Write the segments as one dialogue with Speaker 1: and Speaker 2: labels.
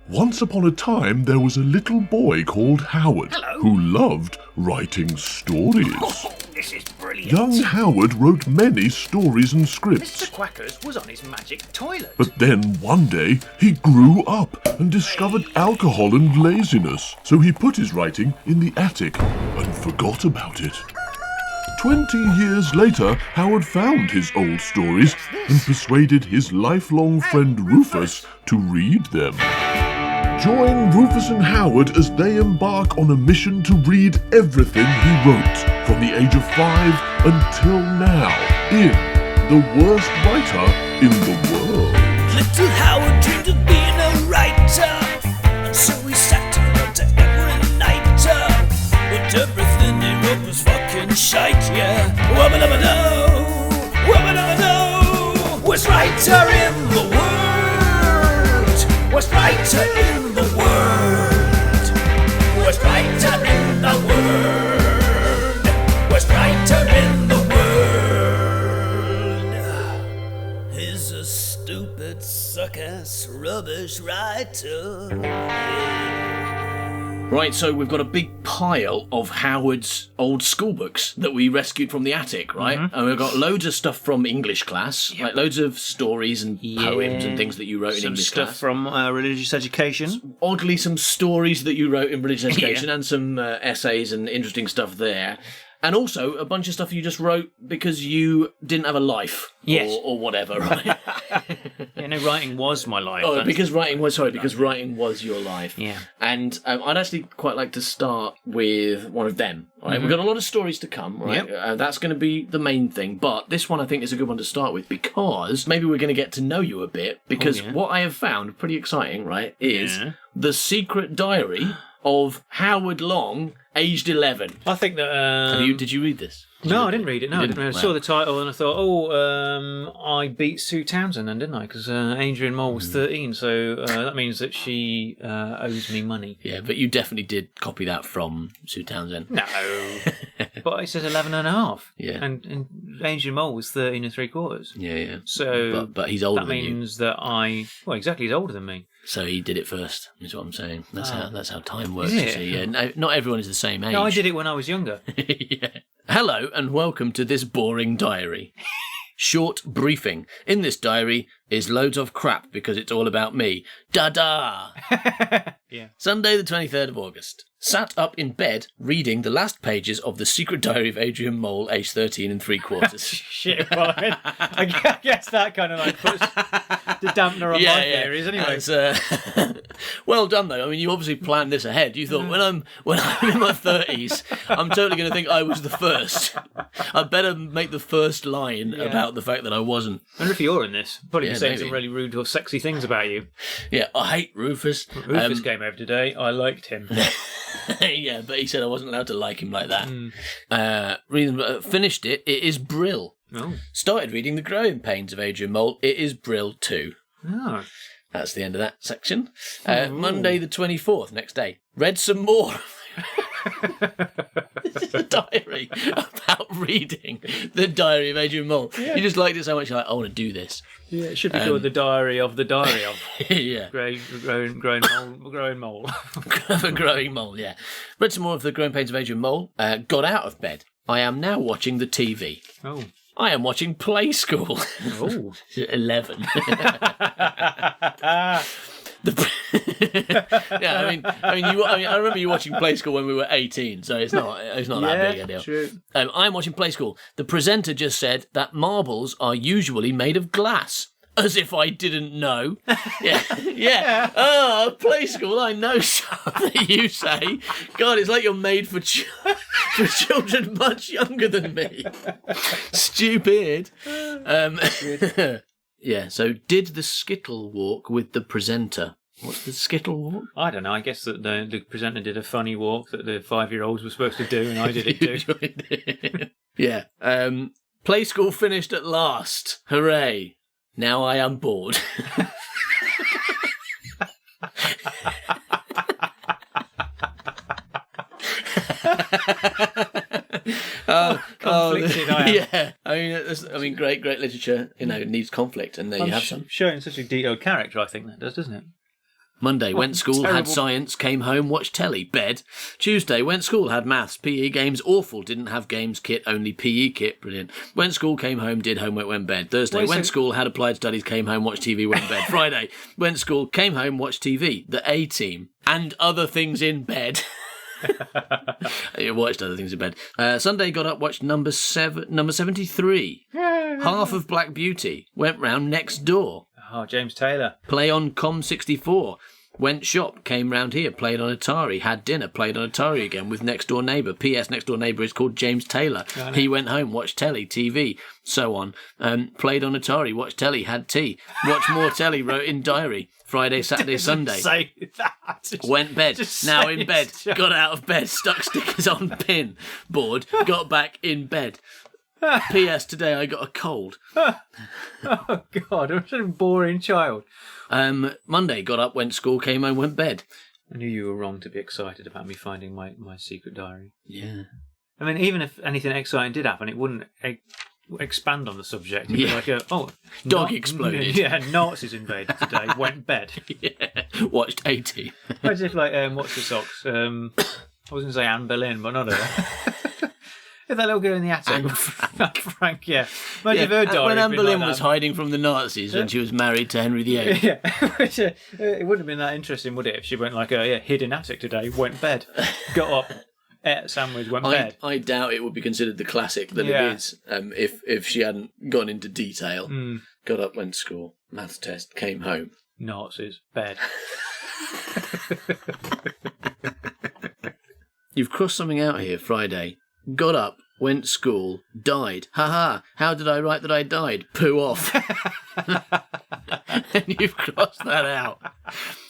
Speaker 1: Once upon a time, there was a little boy called Howard who loved writing stories.
Speaker 2: Oh, this is brilliant.
Speaker 1: Young Howard wrote many stories and scripts.
Speaker 2: Mr. Quackers was on his magic toilet.
Speaker 1: But then one day he grew up and discovered alcohol and laziness. So he put his writing in the attic and forgot about it. 20 years later, Howard found his old stories and persuaded his lifelong friend Rufus to read them. Join Rufus and Howard as they embark on a mission to read everything he wrote from the age of 5 until now in The Worst Writer in the World.
Speaker 3: Little Howard dreamed of being a writer, and so he sat and wrote every night. But everything he wrote was fucking shite, yeah. Wubba-dubba-doo, wubba-dubba-doo. Worst writer in the world. Worst writer in the world. Worst writer in the world. Worst writer in the world. He's a stupid, suck-ass, rubbish writer.
Speaker 4: Right, so we've got a big pile of Howard's old school books that we rescued from the attic, right? And we've got loads of stuff from English class, like loads of stories and poems and things that you wrote in
Speaker 2: Some
Speaker 4: English
Speaker 2: stuff
Speaker 4: class.
Speaker 2: from religious education.
Speaker 4: Oddly, some stories that you wrote in religious education and some essays and interesting stuff there. And also a bunch of stuff you just wrote because you didn't have a life, or whatever, right?
Speaker 2: Yeah, no, writing was my life.
Speaker 4: Oh, because writing was writing was your life.
Speaker 2: Yeah.
Speaker 4: And I'd actually quite like to start with one of them. Right, we've got a lot of stories to come. Right, that's going to be the main thing. But this one I think is a good one to start with because maybe we're going to get to know you a bit. Because what I have found pretty exciting, right, is the secret diary of Howard Long, aged 11.
Speaker 2: I think that...
Speaker 4: Did you read this?
Speaker 2: No, I didn't read it. No, I didn't. I saw
Speaker 4: Wow.
Speaker 2: the title and I thought, I beat Sue Townsend then, didn't I? Because Adrian Mole was 13, so that means that she owes me money.
Speaker 4: Yeah, but you definitely did copy that from Sue Townsend.
Speaker 2: No. But it says 11 and a half.
Speaker 4: Yeah.
Speaker 2: And Adrian Mole was 13 and 3/4.
Speaker 4: Yeah.
Speaker 2: So
Speaker 4: but he's older
Speaker 2: that
Speaker 4: than you.
Speaker 2: means that exactly, he's older than me.
Speaker 4: So he did it first, is what I'm saying. That's how time works.
Speaker 2: Is
Speaker 4: You
Speaker 2: it?
Speaker 4: see. Yeah, not everyone is the same age.
Speaker 2: No, I did it when I was younger.
Speaker 4: Yeah. Hello and welcome to this boring diary. Short briefing. In this diary is loads of crap because it's all about me. Da-da!
Speaker 2: Yeah.
Speaker 4: Sunday the 23rd of August. Sat up in bed reading the last pages of The Secret Diary of Adrian Mole, aged 13 and 3/4.
Speaker 2: Shit, well, I guess that kind of like puts the dampener on my theories anyway.
Speaker 4: Well done though. I mean, you obviously planned this ahead. You thought when I'm in my 30s, I'm totally going to think I was the first. I better make the first line about the fact that I wasn't.
Speaker 2: I wonder if you're in this. Probably saying
Speaker 4: maybe.
Speaker 2: some really rude or sexy things about you.
Speaker 4: Yeah, I hate Rufus.
Speaker 2: Rufus came over today. I liked him.
Speaker 4: Yeah, but he said I wasn't allowed to like him like that. Finished it. It is Brill.
Speaker 2: Oh.
Speaker 4: Started reading The Growing Pains of Adrian Mole. It is Brill 2.
Speaker 2: Oh.
Speaker 4: That's the end of that section. Monday the 24th, next day. Read some more. This is a diary about reading the diary of Adrian Mole.
Speaker 2: Yeah.
Speaker 4: You just liked it so much, you're like, I want to do this.
Speaker 2: Yeah, it should be called the diary of.
Speaker 4: Yeah.
Speaker 2: Growing mole.
Speaker 4: Of a growing mole, yeah. Read some more of The Growing Pains of Adrian Mole. Got out of bed. I am now watching the TV.
Speaker 2: Oh.
Speaker 4: I am watching Play School.
Speaker 2: Oh.
Speaker 4: 11. I remember you watching Play School when we were 18, so it's not that big a deal.
Speaker 2: True.
Speaker 4: I'm watching Play School. The presenter just said that marbles are usually made of glass. As if I didn't know. Yeah. Oh, Play School, I know something you say. God, it's like you're made for children much younger than me. Stupid. Yeah, so did the skittle walk with the presenter. What's the skittle walk?
Speaker 2: I don't know. I guess that the presenter did a funny walk that the 5-year-olds were supposed to do, and I did it too.
Speaker 4: Yeah. Play School finished at last. Hooray. Now I am bored.
Speaker 2: Conflicted I am.
Speaker 4: Yeah, I mean, great literature, needs conflict, and there you have some.
Speaker 2: Showing such a detailed character, I think that does, doesn't it?
Speaker 4: Monday, went school, had
Speaker 2: terrible-
Speaker 4: science, came home, watched telly, bed. Tuesday, went school, had maths, PE games, awful, didn't have games kit, only PE kit, brilliant. Went school, came home, did homework, went bed. Thursday,
Speaker 2: Wait,
Speaker 4: went
Speaker 2: so-
Speaker 4: school, had applied studies, came home, watched TV, went bed. Friday, went school, came home, watched TV, the A-Team, and other things in bed. I watched other things in bed. Sunday, got up, watched number 73. Half of Black Beauty. Went round next door.
Speaker 2: Oh, James Taylor.
Speaker 4: Play on Com64. Went shop, came round here, played on Atari, had dinner, played on Atari again with next door neighbour. P.S. Next door neighbour is called James Taylor. He went home, watched telly, TV, so on. Played on Atari, watched telly, had tea. Watched more telly, wrote in diary. Friday, Saturday, Sunday.
Speaker 2: Say that.
Speaker 4: Went bed,
Speaker 2: Just
Speaker 4: now
Speaker 2: say
Speaker 4: in bed,
Speaker 2: it's just-
Speaker 4: got out of bed, stuck stickers on pin, bored, got back in bed. P.S. Today I got a cold.
Speaker 2: Oh, God, I'm such a boring child.
Speaker 4: Monday, got up, went school, came home, went bed.
Speaker 2: I knew you were wrong to be excited about me finding my secret diary.
Speaker 4: Yeah.
Speaker 2: I mean, even if anything exciting did happen, it wouldn't expand on the subject. It'd be like,
Speaker 4: Dog exploded.
Speaker 2: Yeah, Nazis invaded today, went bed.
Speaker 4: Yeah. Watched 80.
Speaker 2: As if, like, what's the socks? I was going to say Anne Boleyn, but not her. That little girl in the attic.
Speaker 4: Anne
Speaker 2: Frank, yeah. Imagine if her diary
Speaker 4: when
Speaker 2: had
Speaker 4: Anne
Speaker 2: been
Speaker 4: Boleyn
Speaker 2: like
Speaker 4: was
Speaker 2: that.
Speaker 4: hiding from the Nazis when she was married to Henry VIII.
Speaker 2: Yeah, which, it wouldn't have been that interesting, would it, if she went like, hid in attic today, went bed, got up, ate a sandwich, went bed.
Speaker 4: I doubt it would be considered the classic that
Speaker 2: Yeah.
Speaker 4: it is if she hadn't gone into detail. Got up, went to school, maths test, came home.
Speaker 2: Nazis, bed.
Speaker 4: You've crossed something out here, Friday. Got up, went to school, died. Ha! How did I write that I died? Poo off. And you've crossed that out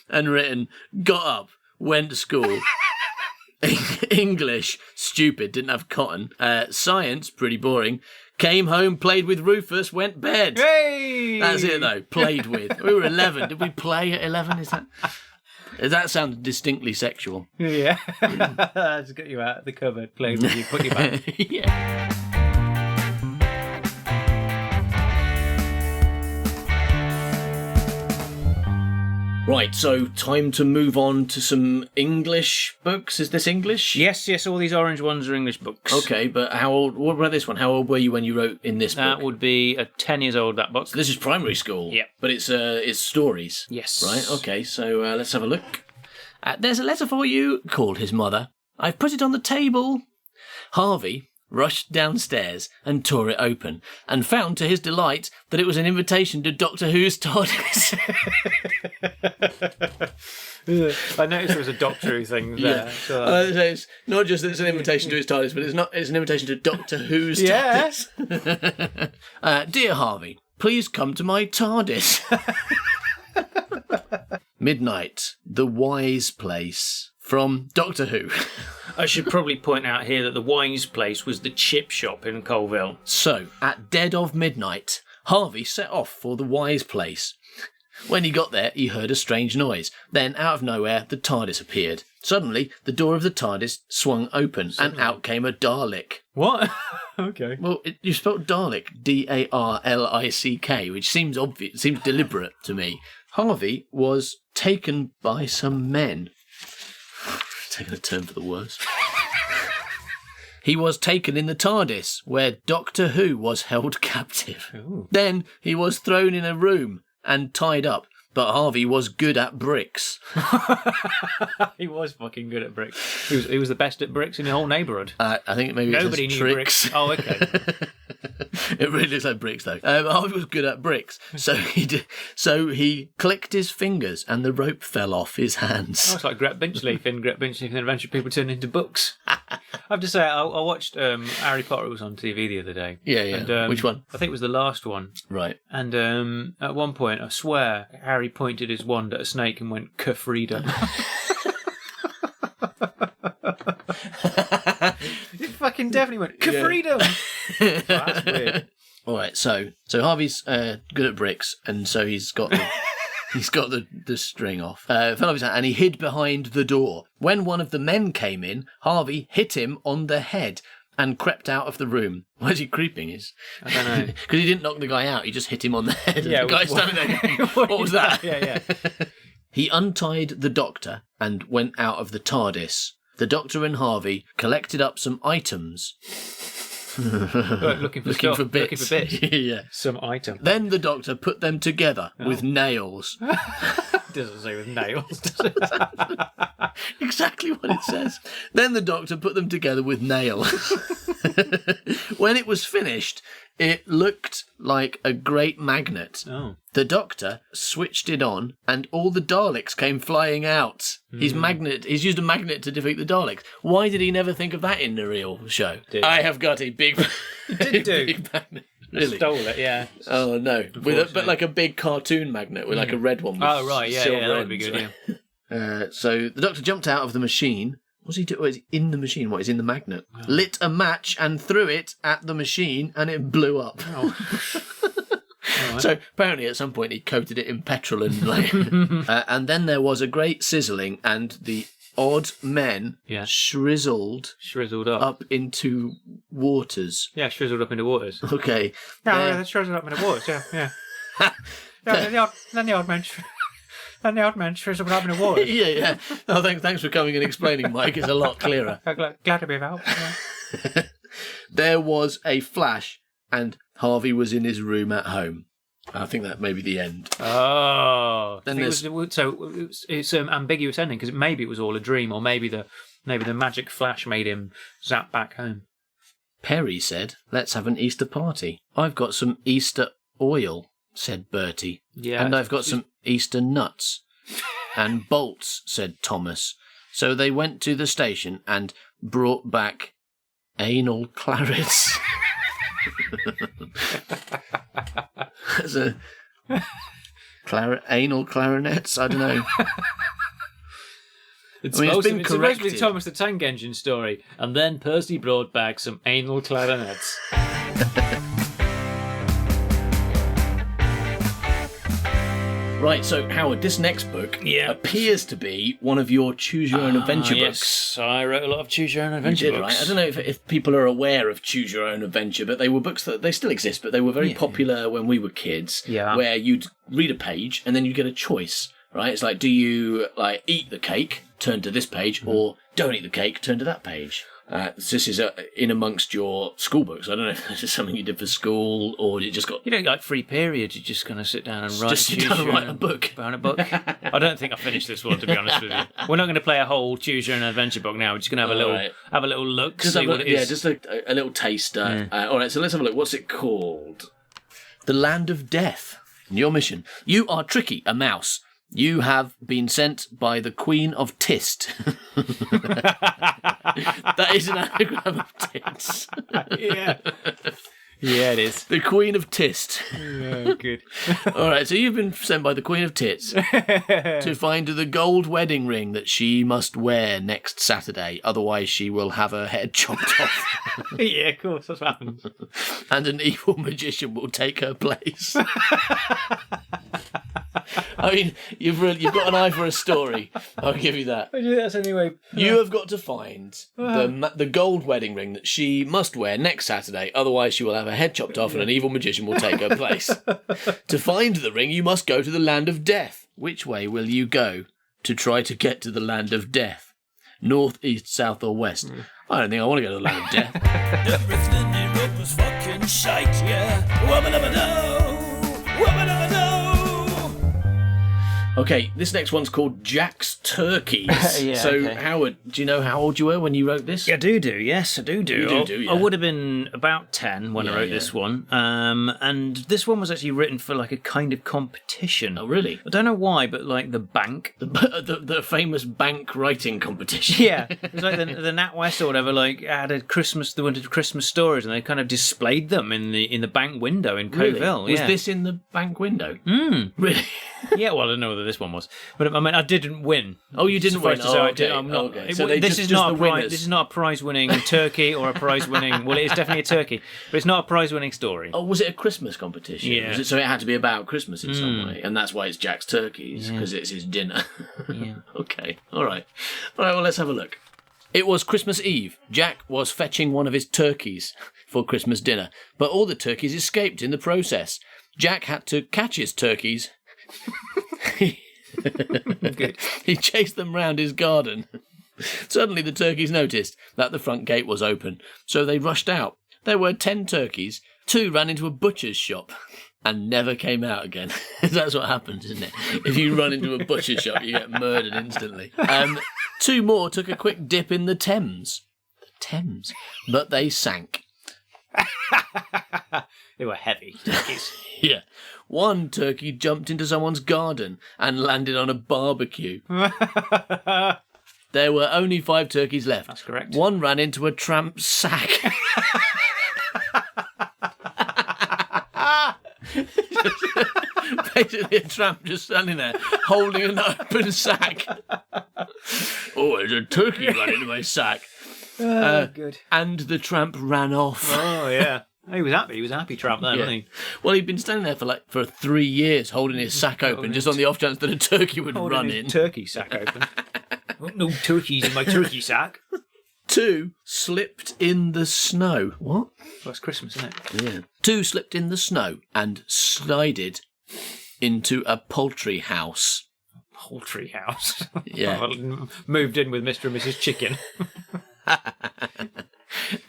Speaker 4: and written, got up, went to school. English, stupid, didn't have cotton. Science, pretty boring. Came home, played with Rufus, went bed.
Speaker 2: Hey!
Speaker 4: That's it though, played with. We were 11. Did we play at 11? That sounds distinctly sexual.
Speaker 2: Yeah. Just get you out of the cupboard, play with you, put you back.
Speaker 4: Yeah. Right, so time to move on to some English books. Is this English?
Speaker 2: Yes, all these orange ones are English books.
Speaker 4: Okay, but how old? What about this one? How old were you when you wrote in this
Speaker 2: That
Speaker 4: book?
Speaker 2: would be 10 years old, that book.
Speaker 4: So this is primary school.
Speaker 2: Yep.
Speaker 4: But it's stories.
Speaker 2: Yes.
Speaker 4: Right. Okay. So let's have a look. There's a letter for you, called his mother. I've put it on the table. Harvey rushed downstairs and tore it open, and found to his delight that it was an invitation to Doctor Who's TARDIS.
Speaker 2: I noticed there was a Doctor Who thing there. So
Speaker 4: It's not just that it's an invitation to his TARDIS, but it's an invitation to Doctor Who's
Speaker 2: Yeah.
Speaker 4: TARDIS. Dear Harvey, please come to my TARDIS. Midnight, The Wise Place, from Doctor Who.
Speaker 2: I should probably point out here that the Wise Place was the chip shop in Colville.
Speaker 4: So, at dead of midnight, Harvey set off for the Wise Place. When he got there, he heard a strange noise. Then, out of nowhere, the TARDIS appeared. Suddenly, the door of the TARDIS swung open, and out came a Dalek.
Speaker 2: What? Okay.
Speaker 4: Well, you spelled Dalek, D-A-R-L-I-C-K, which seems obvious, seems deliberate to me. Harvey was taken by some men. Taking a turn for the worse. He was taken in the TARDIS, where Doctor Who was held captive.
Speaker 2: Ooh.
Speaker 4: Then he was thrown in a room and tied up, but Harvey was good at bricks.
Speaker 2: He was fucking good at bricks. He was the best at bricks in the whole neighbourhood.
Speaker 4: I think maybe
Speaker 2: Nobody
Speaker 4: it says
Speaker 2: knew
Speaker 4: tricks.
Speaker 2: bricks. Oh, okay.
Speaker 4: It really looks like bricks, though. Harvey was good at bricks, so he clicked his fingers, and the rope fell off his hands.
Speaker 2: Oh, it's like Gret Binchleaf in Gret Binchleaf and Adventure People Turn into Books. I have to say, I watched Harry Potter. It was on TV the other day.
Speaker 4: Yeah.
Speaker 2: And,
Speaker 4: Which one?
Speaker 2: I think it was the last one.
Speaker 4: Right.
Speaker 2: And at one point, I swear, Harry pointed his wand at a snake and went, "Freedom." He fucking definitely went, "Freedom." Oh, that's weird.
Speaker 4: All right. So Harvey's good at bricks, and so he's got the string off. Fell off his hand, and he hid behind the door. When one of the men came in, Harvey hit him on the head and crept out of the room. Why is he creeping?
Speaker 2: I don't know.
Speaker 4: Because he didn't knock the guy out. He just hit him on the head.
Speaker 2: Yeah,
Speaker 4: The guy standing there going, what was that?
Speaker 2: Yeah.
Speaker 4: He untied the Doctor and went out of the TARDIS. The Doctor and Harvey collected up some items.
Speaker 2: Looking for bits.
Speaker 4: Yeah.
Speaker 2: Some item.
Speaker 4: Then the Doctor put them together with nails.
Speaker 2: Doesn't say with nails, does it?
Speaker 4: Exactly what it says. Then the Doctor put them together with nails. When it was finished, it looked like a great magnet.
Speaker 2: Oh.
Speaker 4: The Doctor switched it on, and all the Daleks came flying out. He's used a magnet to defeat the Daleks. Why did he never think of that in the real show? I have got a big, big magnet. Really?
Speaker 2: Stole it, yeah.
Speaker 4: Oh no, but like a big cartoon magnet with like a red one. With
Speaker 2: that would be good. Yeah.
Speaker 4: So the Doctor jumped out of the machine. What's he doing? Is in the machine? What is in the magnet? Oh. Lit a match and threw it at the machine, and it blew up. Oh. Right. So apparently, at some point, he coated it in petrol and and then there was a great sizzling, and the odd men shrizzled up into waters.
Speaker 2: Yeah, shrizzled up into waters.
Speaker 4: Okay.
Speaker 2: Yeah, they shrizzled up into waters. Yeah. Then the odd men. And the old man shrizzled up in the waters.
Speaker 4: Yeah. Oh, thanks for coming and explaining, Mike. It's a lot clearer.
Speaker 2: Glad to be of help. Yeah.
Speaker 4: There was a flash, and Harvey was in his room at home. I think that may be the end.
Speaker 2: Oh, then it's ambiguous ending because maybe it was all a dream, or maybe the magic flash made him zap back home.
Speaker 4: Perry said, "Let's have an Easter party. I've got some Easter oil," said Bertie.
Speaker 2: Yeah,
Speaker 4: and I've got some Easter nuts and bolts, said Thomas. So they went to the station and brought back anal clarets. Anal clarinets? I don't know.
Speaker 2: It's supposed to be the Thomas the Tank Engine story, and then Percy brought back some anal clarinets.
Speaker 4: Right, so Howard, this next book appears to be one of your Choose Your Own Adventure books.
Speaker 2: Yes, I wrote a lot of Choose Your Own Adventure books.
Speaker 4: Right? I don't know if people are aware of Choose Your Own Adventure, but they were books that they still exist, but they were very popular when we were kids.
Speaker 2: Yeah.
Speaker 4: Where you'd read a page and then you'd get a choice. Right? It's like, do you eat the cake, turn to this page, or don't eat the cake, turn to that page? This is in amongst your school books. I don't know if this is something you did for school or you just got...
Speaker 2: You don't like free periods. You're just going to sit down and write
Speaker 4: a book.
Speaker 2: I don't think I finished this one, to be honest with you. We're not going to play a whole Choose Your Own Adventure book now. We're just going to have a little look, see what it is.
Speaker 4: Yeah, just a little taster. All right, so let's have a look. What's it called? The Land of Death. Your mission. You are Tricky, a mouse. You have been sent by the Queen of Tist. That is an anagram of tits.
Speaker 2: Yeah. Yeah, it is.
Speaker 4: The Queen of Tist.
Speaker 2: Oh, good.
Speaker 4: All right, so you've been sent by the Queen of Tits to find the gold wedding ring that she must wear next Saturday. Otherwise, she will have her head chopped off.
Speaker 2: Yeah, of course, that's what happens.
Speaker 4: And an evil magician will take her place. I mean, you've got an eye for a story. I'll give you that.
Speaker 2: That's anyway.
Speaker 4: You have got to find the gold wedding ring that she must wear next Saturday. Otherwise, she will have her head chopped off and an evil magician will take her place. To find the ring, you must go to the Land of Death. Which way will you go to try to get to the Land of Death? North, east, south, or west? I don't think I want to go to the Land of Death.
Speaker 3: Everything he wrote was fucking shite, yeah. Woman of a no, woman of a no.
Speaker 4: Okay, this next one's called Jack's Turkeys. Howard, do you know how old you were when you wrote this?
Speaker 2: I do, yes, I do.
Speaker 4: You do, yeah.
Speaker 2: I would have been about 10 when I wrote this one. And this one was actually written for like a kind of competition.
Speaker 4: Oh, really?
Speaker 2: I don't know why, but like the bank.
Speaker 4: The famous bank writing competition.
Speaker 2: Yeah. It was like the NatWest or whatever, like had a they wanted Christmas stories and they kind of displayed them in the bank window in Coville.
Speaker 4: Really? Was this in the bank window?
Speaker 2: Really? Yeah, well, I don't know whether this one was. But I mean, I didn't win.
Speaker 4: Oh, you didn't win?
Speaker 2: Okay. I'm not,
Speaker 4: okay. So
Speaker 2: this is not a prize-winning turkey or a prize-winning... Well, it is definitely a turkey, but it's not a prize-winning story.
Speaker 4: Oh, was it a Christmas competition?
Speaker 2: Yeah.
Speaker 4: So it had to be about Christmas in some way, and that's why it's Jack's Turkeys, because it's his dinner.
Speaker 2: Yeah.
Speaker 4: Okay, all right. All right, well, let's have a look. It was Christmas Eve. Jack was fetching one of his turkeys for Christmas dinner, but all the turkeys escaped in the process. Jack had to catch his turkeys...
Speaker 2: Good.
Speaker 4: He chased them round his garden. Suddenly the turkeys noticed that the front gate was open, so they rushed out. There were 10 turkeys. 2 ran into a butcher's shop and never came out again. That's what happens, isn't it? If you run into a butcher's shop, you get murdered instantly. 2 more took a quick dip in the Thames. The Thames? But they sank.
Speaker 2: They were heavy turkeys.
Speaker 4: Yeah. 1 turkey jumped into someone's garden and landed on a barbecue. There were only 5 turkeys left.
Speaker 2: That's correct.
Speaker 4: 1 ran into a tramp's sack. Basically a tramp just standing there holding an open sack. Oh, there's a turkey running into my sack.
Speaker 2: Good.
Speaker 4: And the tramp ran off.
Speaker 2: Oh, yeah. He was happy. He was a happy tramp there, wasn't he?
Speaker 4: Well, he'd been standing there for 3 years holding his sack open just on the off chance that a turkey would run in.
Speaker 2: Turkey sack open. No turkeys in my turkey sack.
Speaker 4: 2 slipped in the snow. What?
Speaker 2: Well, it's Christmas, isn't it?
Speaker 4: Yeah. 2 slipped in the snow and slided into a poultry house.
Speaker 2: Poultry house.
Speaker 4: Yeah.
Speaker 2: Well, moved in with Mr. and Mrs. Chicken.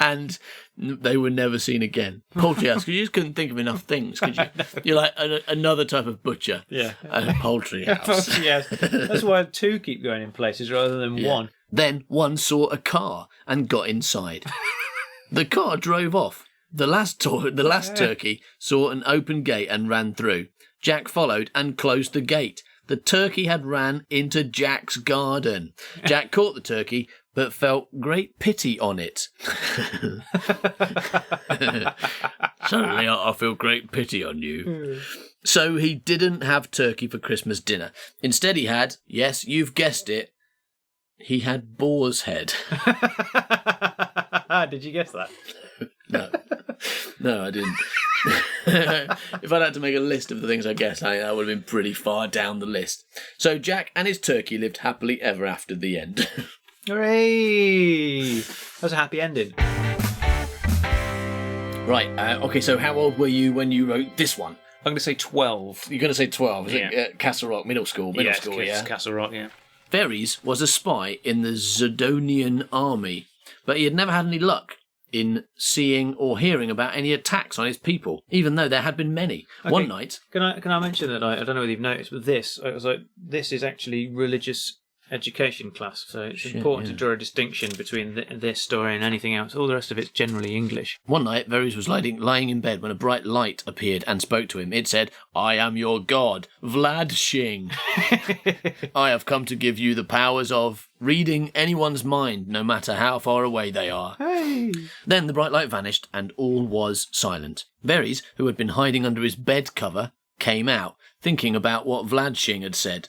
Speaker 4: And they were never seen again. Poultry house, because you just couldn't think of enough things, could you? You're like another type of butcher.
Speaker 2: Yeah.
Speaker 4: A poultry house.
Speaker 2: Yes. That's why 2 keep going in places rather than 1.
Speaker 4: Then 1 saw a car and got inside. The car drove off. The last turkey saw an open gate and ran through. Jack followed and closed the gate. The turkey had ran into Jack's garden. Jack caught the turkey, but felt great pity on it. Suddenly I feel great pity on you. So he didn't have turkey for Christmas dinner. Instead he had, yes, you've guessed it, he had boar's head.
Speaker 2: Did you guess that?
Speaker 4: No, I didn't. If I'd had to make a list of the things I guessed, I would have been pretty far down the list. So Jack and his turkey lived happily ever after the end.
Speaker 2: Hooray! That's a happy ending.
Speaker 4: Right, okay, so how old were you when you wrote this one?
Speaker 2: I'm going to say 12.
Speaker 4: You're going to say 12, is
Speaker 2: Yeah.
Speaker 4: it? Castle Rock, middle school, yeah?
Speaker 2: Castle Rock, yeah.
Speaker 4: Verres was a spy in the Zidonian army, but he had never had any luck in seeing or hearing about any attacks on his people, even though there had been many.
Speaker 2: Okay.
Speaker 4: One night...
Speaker 2: Can I mention that I don't know whether you've noticed, but this is actually religious education class, so it's important to draw a distinction between this story and anything else. All the rest of it's generally English.
Speaker 4: One night, Verres was lying in bed when a bright light appeared and spoke to him. It said, "I am your god, Vlad Shing. I have come to give you the powers of reading anyone's mind, no matter how far away they are."
Speaker 2: Hey!
Speaker 4: Then the bright light vanished and all was silent. Verres, who had been hiding under his bed cover, came out, thinking about what Vlad Shing had said.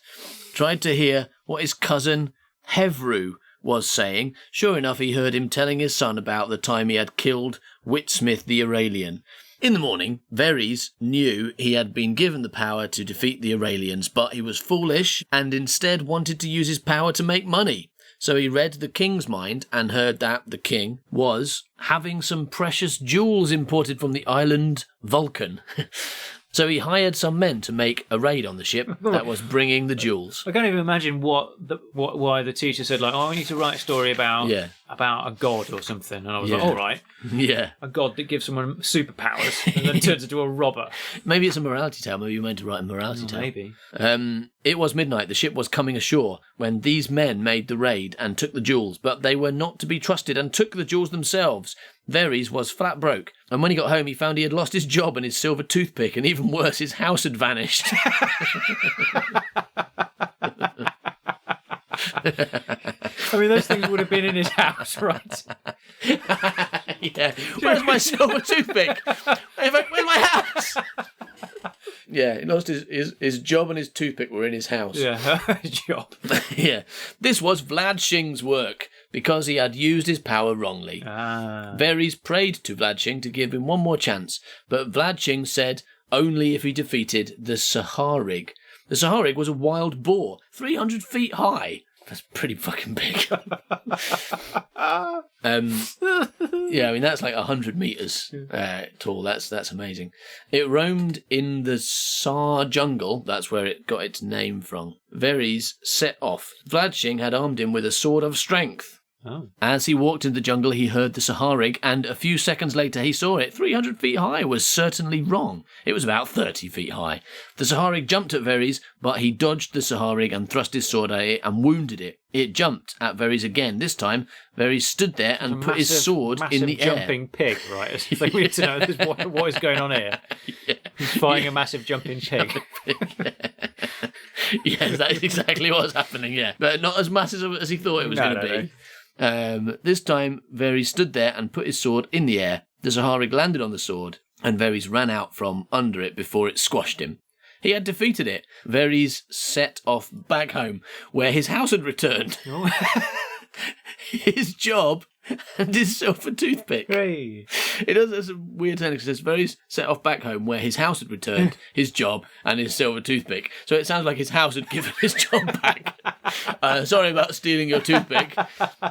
Speaker 4: Tried to hear what his cousin Hevru was saying. Sure enough, he heard him telling his son about the time he had killed Whitsmith the Aurelian. In the morning, Verres knew he had been given the power to defeat the Aurelians, but he was foolish and instead wanted to use his power to make money. So he read the king's mind and heard that the king was having some precious jewels imported from the island Vulcan. So he hired some men to make a raid on the ship that was bringing the jewels.
Speaker 2: I can't even imagine why the teacher said, like, "Oh, I need to write a story about a god or something." And I was like, "All right, a god that gives someone superpowers and then turns into a robber."
Speaker 4: Maybe it's a morality tale. Maybe you meant to write a morality tale.
Speaker 2: Maybe.
Speaker 4: It was midnight. The ship was coming ashore when these men made the raid and took the jewels, but they were not to be trusted and took the jewels themselves. Verres was flat broke, and when he got home he found he had lost his job and his silver toothpick, and even worse, his house had vanished.
Speaker 2: I mean, those things would have been in his house, right?
Speaker 4: Yeah. Where's my silver toothpick? Where's my house? Yeah, he lost his job and his toothpick were in his house.
Speaker 2: Yeah, his job.
Speaker 4: Yeah. This was Vlad Shing's work, because he had used his power wrongly. Verres prayed to Vlad Shing to give him one more chance, but Vlad Shing said only if he defeated the Saharig. The Saharig was a wild boar, 300 feet high. That's pretty fucking big. Yeah, I mean, that's like 100 metres tall. That's amazing. It roamed in the Saar jungle. That's where it got its name from. Verys set off. Vladshing had armed him with a sword of strength.
Speaker 2: Oh.
Speaker 4: As he walked in the jungle, he heard the Saharig, and a few seconds later he saw it. 300 feet high was certainly wrong. It was about 30 feet high. The Saharig jumped at Verys, but he dodged the Saharig and thrust his sword at it and wounded it. It jumped at Verys again. This time, Verys stood there and put his sword in the air.
Speaker 2: Jumping pig, right? It's like we need to know what is going on here.
Speaker 4: Yeah.
Speaker 2: He's fighting a massive jumping pig.
Speaker 4: Yes, that is exactly what's happening, yeah. But not as massive as he thought it was going to be.
Speaker 2: No.
Speaker 4: This time, Verys stood there and put his sword in the air. The Saharig landed on the sword, and Verys ran out from under it before it squashed him. He had defeated it. Verys set off back home, where his house had returned.
Speaker 2: Oh.
Speaker 4: His job and his silver toothpick.
Speaker 2: Hey.
Speaker 4: It does. That's a weird sentence. It says Verys set off back home, where his house had returned, his job, and his silver toothpick. So it sounds like his house had given his job back. Sorry about stealing your toothpick.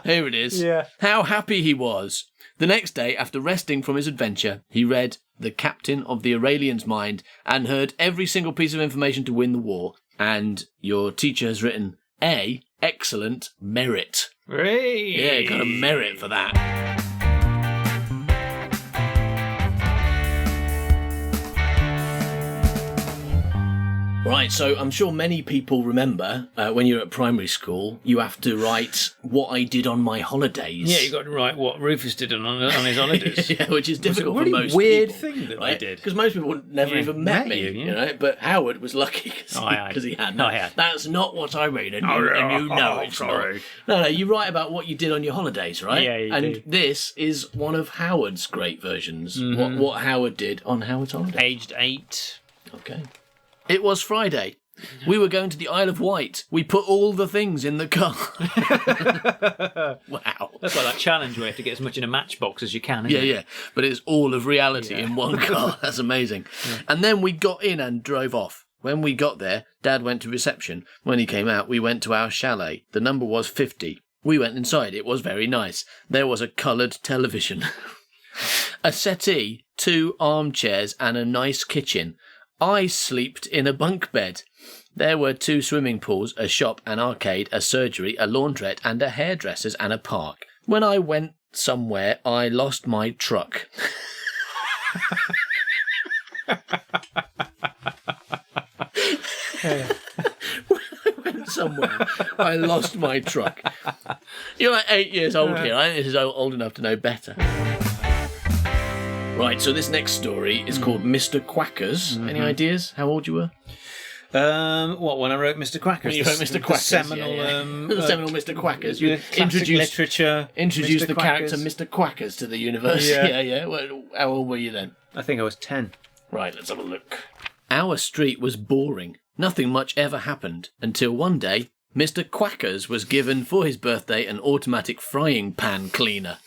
Speaker 4: Here it is.
Speaker 2: Yeah.
Speaker 4: How happy he was. The next day, after resting from his adventure, he read The Captain of the Aurelian's Mind and heard every single piece of information to win the war. And your teacher has written A, excellent, merit.
Speaker 2: Hey.
Speaker 4: Yeah, got a merit for that. Right, so I'm sure many people remember when you're at primary school, you have to write what I did on my holidays.
Speaker 2: Yeah, you got to write what Rufus did on his holidays.
Speaker 4: Yeah, which is difficult
Speaker 2: really
Speaker 4: for most
Speaker 2: weird
Speaker 4: people.
Speaker 2: thing that
Speaker 4: right?
Speaker 2: I did.
Speaker 4: Because most people would never even met me,
Speaker 2: you,
Speaker 4: you know. But Howard was lucky because he had.
Speaker 2: I had.
Speaker 4: That's not what I read, and you know it's
Speaker 2: sorry.
Speaker 4: not. No, you write about what you did on your holidays, right?
Speaker 2: Yeah, you
Speaker 4: and
Speaker 2: do.
Speaker 4: this is one of Howard's great versions.
Speaker 2: Mm-hmm.
Speaker 4: What Howard did on Howard's holiday.
Speaker 2: Aged 8.
Speaker 4: Okay. It was Friday. We were going to the Isle of Wight. We put all the things in the car. Wow.
Speaker 2: That's like that challenge where you have to get as much in a matchbox as you can, isn't it?
Speaker 4: Yeah. But it's all of reality in one car. That's amazing. Yeah. And then we got in and drove off. When we got there, Dad went to reception. When he came out, we went to our chalet. The number was 50. We went inside. It was very nice. There was a coloured television, a settee, 2 armchairs, and a nice kitchen. I slept in a bunk bed. There were 2 swimming pools, a shop, an arcade, a surgery, a laundrette, and a hairdresser's and a park. When I went somewhere, I lost my truck. When I went somewhere, I lost my truck. You're like 8 years old here. I think this is old enough to know better. Right, so this next story is called Mr. Quackers. Any ideas how old you were?
Speaker 2: When I wrote Mr. Quackers?
Speaker 4: When you wrote Mr. Quackers,
Speaker 2: the seminal,
Speaker 4: the seminal Mr. Quackers. You
Speaker 2: introduced
Speaker 4: literature. Introduced the character Mr. Quackers to the university. Yeah. Well, how old were you then?
Speaker 2: I think I was 10.
Speaker 4: Right, let's have a look. Our street was boring. Nothing much ever happened until one day, Mr. Quackers was given for his birthday an automatic frying pan cleaner.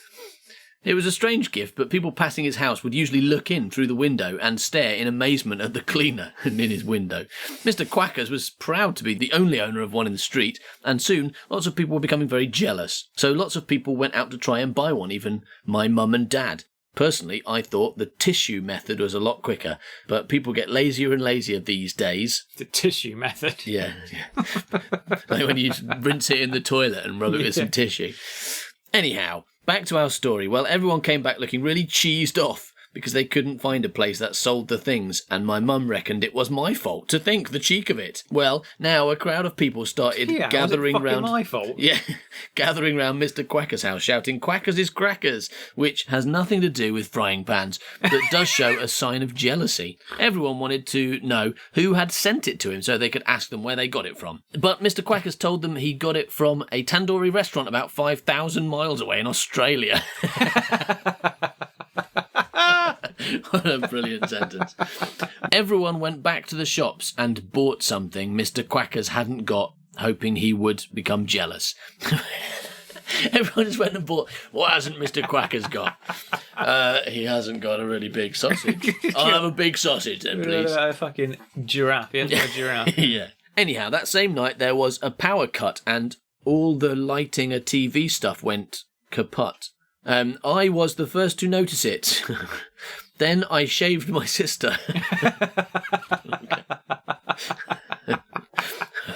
Speaker 4: It was a strange gift, but people passing his house would usually look in through the window and stare in amazement at the cleaner in his window. Mr. Quackers was proud to be the only owner of one in the street, and soon lots of people were becoming very jealous. So lots of people went out to try and buy one, even my mum and dad. Personally, I thought the tissue method was a lot quicker, but people get lazier and lazier these days.
Speaker 2: The tissue method?
Speaker 4: Yeah. Like when you rinse it in the toilet and rub it with some tissue. Anyhow, back to our story. Well, everyone came back looking really cheesed off because they couldn't find a place that sold the things, and my mum reckoned it was my fault. To think, the cheek of it. Well, now a crowd of people started gathering round.
Speaker 2: My fault?
Speaker 4: Yeah, gathering round Mr. Quacker's house, shouting "Quackers is crackers," which has nothing to do with frying pans, but does show a sign of jealousy. Everyone wanted to know who had sent it to him so they could ask them where they got it from. But Mr. Quackers told them he got it from a tandoori restaurant about 5,000 miles away in Australia. What a brilliant sentence. Everyone went back to the shops and bought something Mr. Quackers hadn't got, hoping he would become jealous. Everyone just went and bought, what hasn't Mr. Quackers got? He hasn't got a really big sausage. I'll have a big sausage then, please.
Speaker 2: A fucking giraffe. He has got a giraffe.
Speaker 4: Yeah. Anyhow, that same night there was a power cut and all the lighting and TV stuff went kaput. I was the first to notice it. Then I shaved my sister.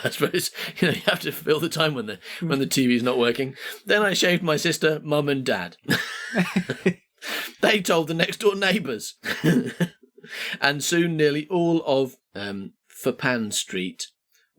Speaker 4: I suppose you have to fill the time when the TV's not working. Then I shaved my sister, mum, and dad. They told the next door neighbours, and soon nearly all of Fapan Street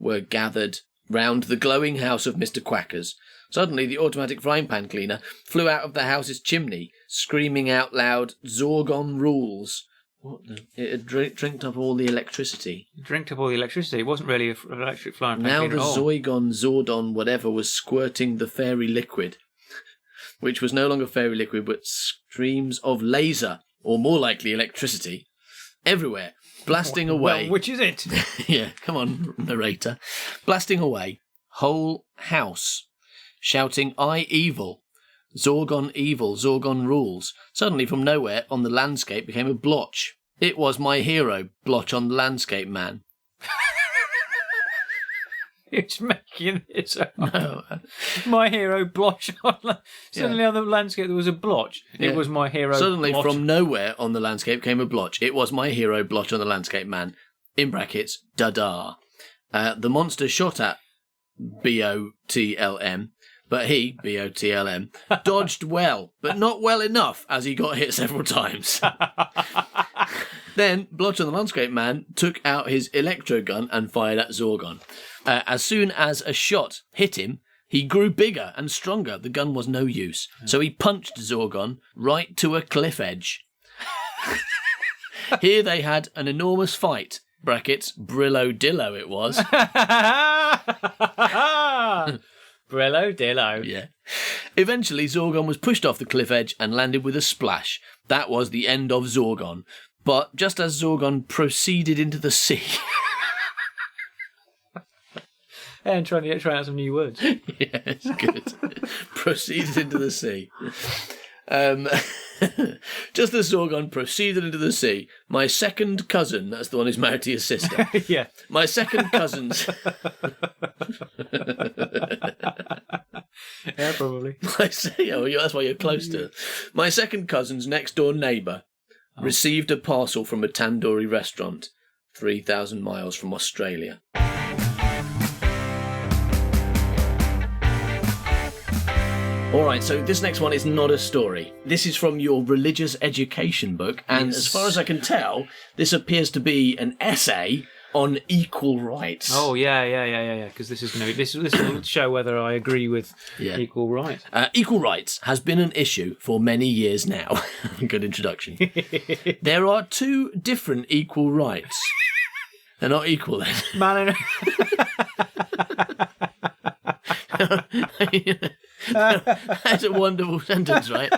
Speaker 4: were gathered round the glowing house of Mr. Quacker's. Suddenly, the automatic frying pan cleaner flew out of the house's chimney, screaming out loud, "Zorgon rules!" What the? It had drinked up all the electricity.
Speaker 2: Drinked up all the electricity. It wasn't really an electric frying pan
Speaker 4: Now
Speaker 2: cleaner
Speaker 4: the
Speaker 2: at all.
Speaker 4: Zoigon, Zordon, whatever, was squirting the fairy liquid, which was no longer fairy liquid, but streams of laser, or more likely electricity, everywhere, blasting away.
Speaker 2: Well, which is it?
Speaker 4: Yeah, come on, narrator. Blasting away, whole house, shouting, "I evil, Zorgon rules." Suddenly, from nowhere, on the landscape became a blotch. It was my hero, blotch on the landscape man.
Speaker 2: It's making it up.
Speaker 4: No.
Speaker 2: My hero blotch on. Suddenly on the landscape there was a blotch.
Speaker 4: Yeah.
Speaker 2: It was my hero.
Speaker 4: Suddenly,
Speaker 2: blotch.
Speaker 4: from nowhere on the landscape came a blotch. It was my hero, blotch on the landscape man. In brackets, dada. The monster shot at BOTLM, but he, BOTLM, dodged well, but not well enough, as he got hit several times. Then, blotch on the landscape man took out his electro gun and fired at Zorgon. As soon as a shot hit him, he grew bigger and stronger. The gun was no use. So he punched Zorgon right to a cliff edge. Here they had an enormous fight. Brackets, Brillo Dillo it was.
Speaker 2: Brillo Dillo.
Speaker 4: Yeah. Eventually, Zorgon was pushed off the cliff edge and landed with a splash. That was the end of Zorgon. But just as Zorgon proceeded into the sea...
Speaker 2: And trying out some new words.
Speaker 4: Yeah, it's good. Proceeded into the sea. Just as Zorgon proceeded into the sea, my second cousin, that's the one who's married to your sister.
Speaker 2: Yeah.
Speaker 4: My second cousin's...
Speaker 2: Yeah, probably.
Speaker 4: That's why you're close to it. My second cousin's next door neighbour received a parcel from a tandoori restaurant 3,000 miles from Australia. Alright, so this next one is not a story. This is from your religious education book, and as far as I can tell, this appears to be an essay on equal rights.
Speaker 2: Oh, yeah. Because this will show whether I agree with equal rights.
Speaker 4: Equal rights has been an issue for many years now. Good introduction. There are two different equal rights. They're not equal then.
Speaker 2: Man
Speaker 4: That's a wonderful sentence, right?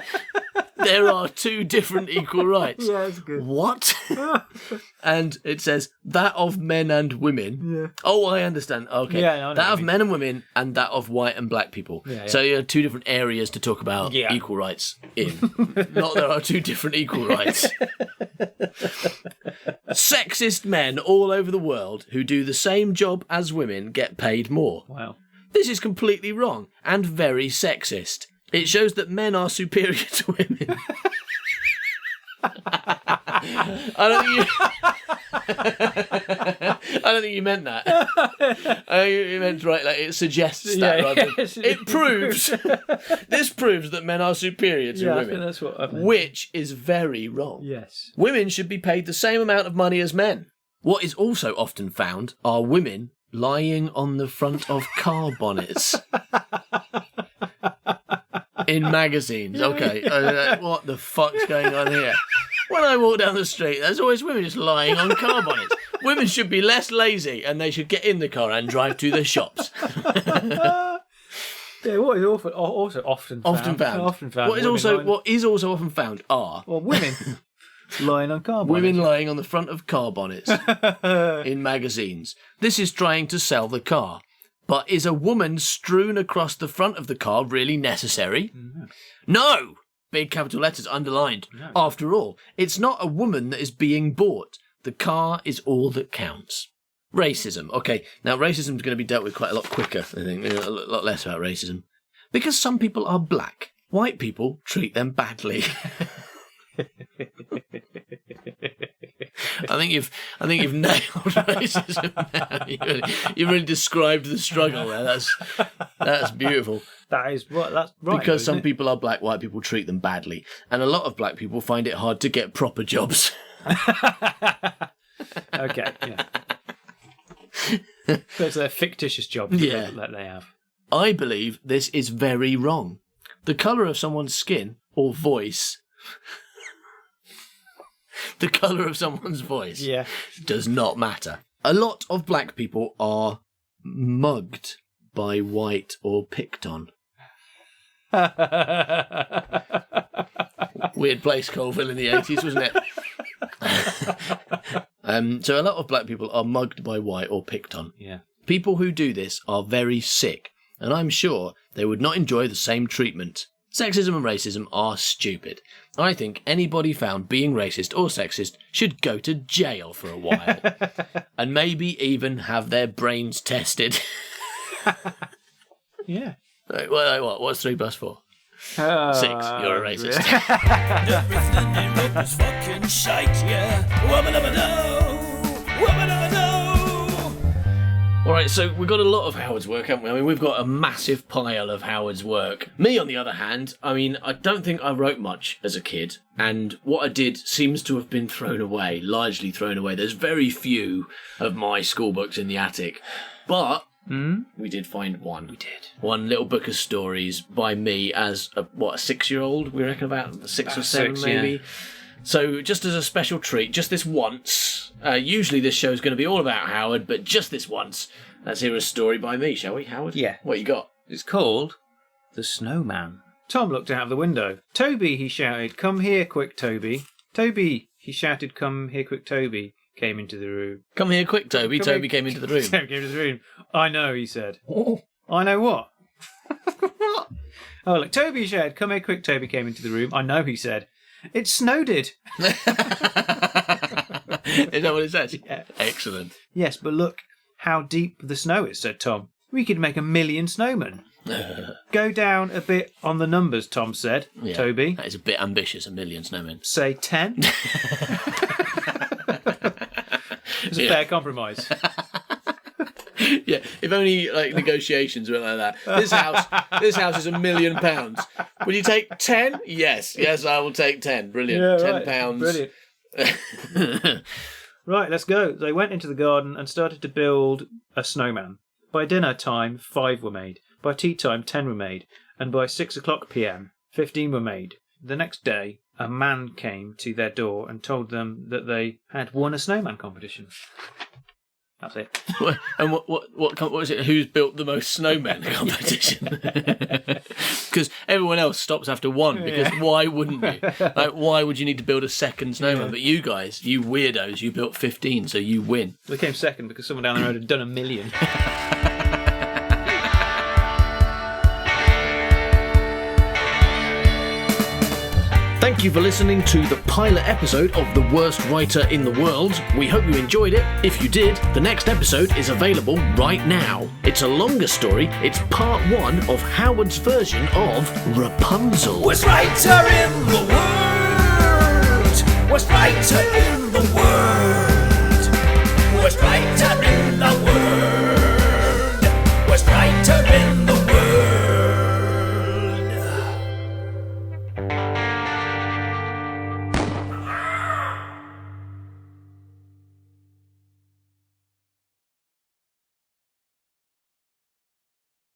Speaker 4: There are two different equal rights.
Speaker 2: Yeah, that's good.
Speaker 4: What? And it says that of men and women.
Speaker 2: Yeah.
Speaker 4: Oh, I understand. Okay.
Speaker 2: Yeah, I know
Speaker 4: that
Speaker 2: what
Speaker 4: of
Speaker 2: you
Speaker 4: men and women and that of white and black people.
Speaker 2: Yeah.
Speaker 4: So you have two different areas to talk about
Speaker 2: Yeah.
Speaker 4: equal rights in. Not there are two different equal rights. Sexist men all over the world who do the same job as women get paid more.
Speaker 2: Wow.
Speaker 4: This is completely wrong and very sexist. It shows that men are superior to women. I don't think you meant that. I think you meant right, like it suggests that rather.
Speaker 2: Yes.
Speaker 4: It proves. This proves that men are superior to
Speaker 2: Yeah, I
Speaker 4: women,
Speaker 2: think that's what I meant.
Speaker 4: which is very wrong.
Speaker 2: Yes.
Speaker 4: Women should be paid the same amount of money as men. What is also often found are women lying on the front of car bonnets. In magazines. Okay, what the fuck's going on here? When I walk down the street, there's always women just lying on car bonnets. Women should be less lazy and they should get in the car and drive to the shops.
Speaker 2: Yeah, what is also often found.
Speaker 4: What is also often found are
Speaker 2: women lying on car bonnets.
Speaker 4: women lying on the front of car bonnets in magazines. This is trying to sell the car. But is a woman strewn across the front of the car really necessary? No! Big capital letters underlined.
Speaker 2: No.
Speaker 4: After all, it's not a woman that is being bought. The car is all that counts. Racism. Okay, now racism is going to be dealt with quite a lot quicker, I think. A lot less about racism. Because some people are black, white people treat them badly. I think you've nailed racism now. You really described the struggle there. That's beautiful.
Speaker 2: That's right.
Speaker 4: Because some people are black, white people treat them badly. And a lot of black people find it hard to get proper jobs.
Speaker 2: Okay, yeah. Those are fictitious jobs that they have.
Speaker 4: I believe this is very wrong. The colour of someone's skin or voice... the colour of someone's voice does not matter. A lot of black people are mugged by white or picked on. Weird place, Colville, in the 80s, wasn't it? So a lot of black people are mugged by white or picked on.
Speaker 2: Yeah.
Speaker 4: People who do this are very sick, and I'm sure they would not enjoy the same treatment. Sexism and racism are stupid. I think anybody found being racist or sexist should go to jail for a while. And maybe even have their brains tested.
Speaker 2: Yeah.
Speaker 4: Like, what? What's 3 + 4? 6. You're a racist.
Speaker 3: Everything they wrote was fucking shite, yeah. Woman of a know. Woman of a know.
Speaker 4: All right, so we've got a lot of Howard's work, haven't we? I mean, we've got a massive pile of Howard's work. Me, on the other hand, I mean, I don't think I wrote much as a kid, and what I did seems to have been thrown away, largely thrown away. There's very few of my school books in the attic, but we did find one. We did. One little book of stories by me as a 6-year-old, we reckon about 6 or 7 maybe. Yeah. So just as a special treat, just this once, usually this show's going to be all about Howard, but just this once, let's hear a story by me, shall we, Howard?
Speaker 2: Yeah.
Speaker 4: What you got?
Speaker 2: It's called The Snowman. Tom looked out of the window. "Toby," he shouted, "come here quick, Toby." "Toby," he shouted, "come here quick, Toby," came into the room.
Speaker 4: "Come here quick, Toby." Toby came into the room.
Speaker 2: Toby came into the room. "I know," he said. "I know what?" "What?" "Oh, look, Toby," he shouted, "come here quick, Toby," came into the room. "I know," he said. "It snowed." Is
Speaker 4: that what it says?
Speaker 2: Yeah.
Speaker 4: Excellent.
Speaker 2: "Yes, but look how deep the snow is," said Tom. "We could make 1,000,000 snowmen." "Go down a bit on the numbers," Tom said.
Speaker 4: Yeah,
Speaker 2: "Toby."
Speaker 4: That is a bit ambitious, 1,000,000 snowmen.
Speaker 2: "Say 10. It's a fair compromise.
Speaker 4: Yeah, if only like negotiations were like that. This house is £1,000,000. Will you take 10? Yes, I will take 10. Brilliant.
Speaker 2: Yeah,
Speaker 4: £10.
Speaker 2: Brilliant. Right, let's go. They went into the garden and started to build a snowman. By dinner time, 5 were made. By tea time, 10 were made. And by 6:00 p.m, 15 were made. The next day, a man came to their door and told them that they had won a snowman competition. That's it.
Speaker 4: And what was it? Who's built the most snowmen competition? Because everyone else stops after 1. Because why wouldn't you? Like, why would you need to build a second snowman? Yeah. But you guys, you weirdos, you built 15, so you win.
Speaker 2: They came second because someone down the road had done 1,000,000.
Speaker 4: Thank you for listening to the pilot episode of The Worst Writer in the World. We hope you enjoyed it. If you did, the next episode is available right now. It's a longer story. It's part 1 of Howard's version of Rapunzel.
Speaker 3: Worst writer in the world. Worst writer in the world. Worst writer in the world.